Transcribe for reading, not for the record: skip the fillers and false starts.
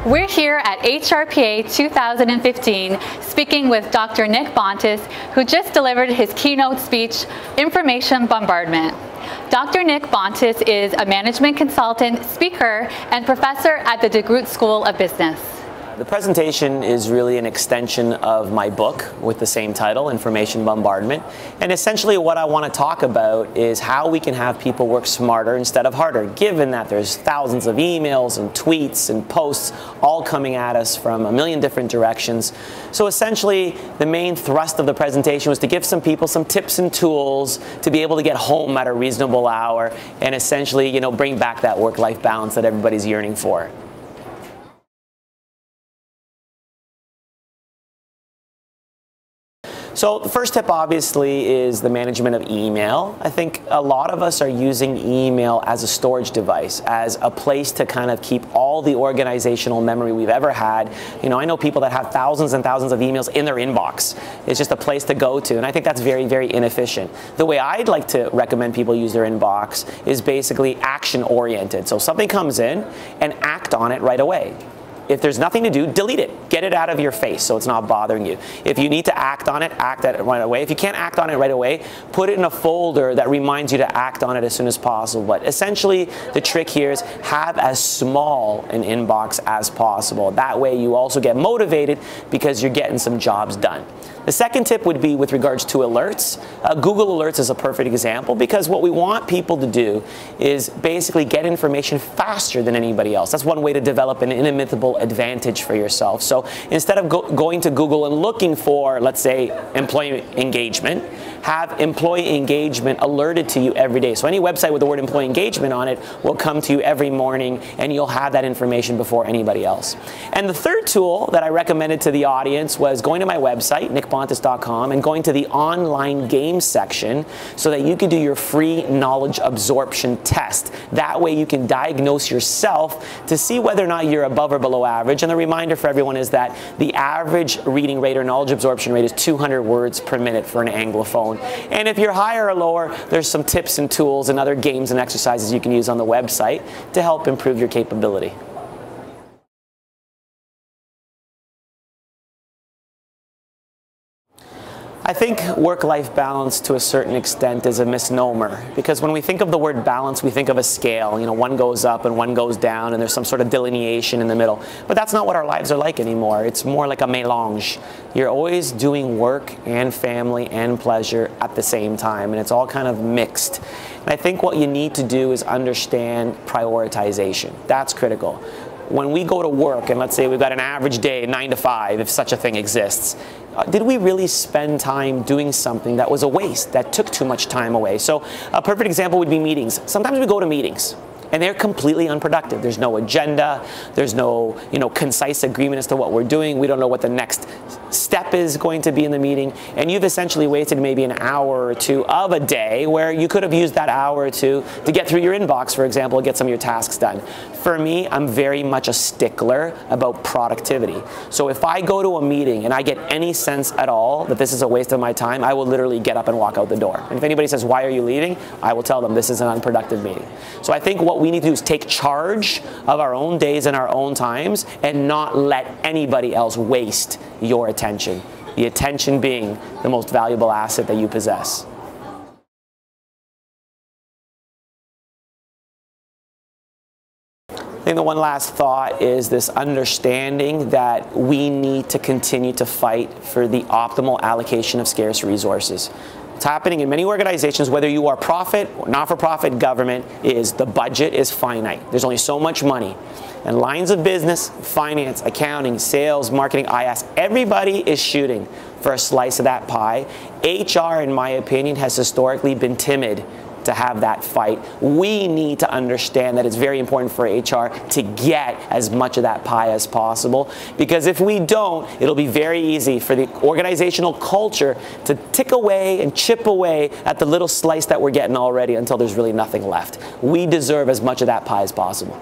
We're here at HRPA 2015 speaking with Dr. Nick Bontis, who just delivered his keynote speech, Information Bombardment. Dr. Nick Bontis is a management consultant, speaker, and professor at the DeGroote School of Business. The presentation is really an extension of my book with the same title, Information Bombardment. And essentially what I want to talk about is how we can have people work smarter instead of harder, given that there's thousands of emails and tweets and posts all coming at us from a million different directions. So essentially the main thrust of the presentation was to give some people some tips and tools to be able to get home at a reasonable hour and essentially, bring back that work-life balance that everybody's yearning for. So the first tip obviously is the management of email. I think a lot of us are using email as a storage device, as a place to kind of keep all the organizational memory we've ever had. I know people that have thousands and thousands of emails in their inbox. It's just a place to go to, and I think that's very, very inefficient. The way I'd like to recommend people use their inbox is basically action-oriented. So something comes in and act on it right away. If there's nothing to do, delete it. Get it out of your face so it's not bothering you. If you need to act on it, act on it right away. If you can't act on it right away, put it in a folder that reminds you to act on it as soon as possible. But essentially, the trick here is have as small an inbox as possible. That way you also get motivated because you're getting some jobs done. The second tip would be with regards to alerts. Google Alerts is a perfect example because what we want people to do is basically get information faster than anybody else. That's one way to develop an inimitable advantage for yourself. So instead of going to Google and looking for, let's say, employee engagement, have employee engagement alerted to you every day. So any website with the word employee engagement on it will come to you every morning and you'll have that information before anybody else. And the third tool that I recommended to the audience was going to my website, nickbontis.com, and going to the online games section so that you can do your free knowledge absorption test. That way you can diagnose yourself to see whether or not you're above or below average. And the reminder for everyone is that the average reading rate or knowledge absorption rate is 200 words per minute for an Anglophone. And if you're higher or lower, there's some tips and tools and other games and exercises you can use on the website to help improve your capability. I think work-life balance to a certain extent is a misnomer because when we think of the word balance, we think of a scale. One goes up and one goes down and there's some sort of delineation in the middle. But that's not what our lives are like anymore. It's more like a mélange. You're always doing work and family and pleasure at the same time, and it's all kind of mixed. And I think what you need to do is understand prioritization. That's critical. When we go to work, and let's say we've got an average day, 9 to 5, if such a thing exists, did we really spend time doing something that was a waste, that took too much time away? So a perfect example would be meetings. Sometimes we go to meetings and they're completely unproductive. There's no agenda, there's no concise agreement as to what we're doing. We don't know what the next step is going to be in the meeting, and you've essentially wasted maybe an hour or two of a day where you could have used that hour or two to get through your inbox, for example, and get some of your tasks done. For me, I'm very much a stickler about productivity. So if I go to a meeting and I get any sense at all that this is a waste of my time, I will literally get up and walk out the door. And if anybody says, "Why are you leaving?" I will tell them this is an unproductive meeting. So I think what we need to do is take charge of our own days and our own times and not let anybody else waste your attention. The attention being the most valuable asset that you possess. I think the one last thought is this understanding that we need to continue to fight for the optimal allocation of scarce resources. What's happening in many organizations, whether you are profit or not-for-profit government, is the budget is finite. There's only so much money. And lines of business, finance, accounting, sales, marketing, IS, everybody is shooting for a slice of that pie. HR, in my opinion, has historically been timid to have that fight. We need to understand that it's very important for HR to get as much of that pie as possible, because if we don't, it'll be very easy for the organizational culture to tick away and chip away at the little slice that we're getting already until there's really nothing left. We deserve as much of that pie as possible.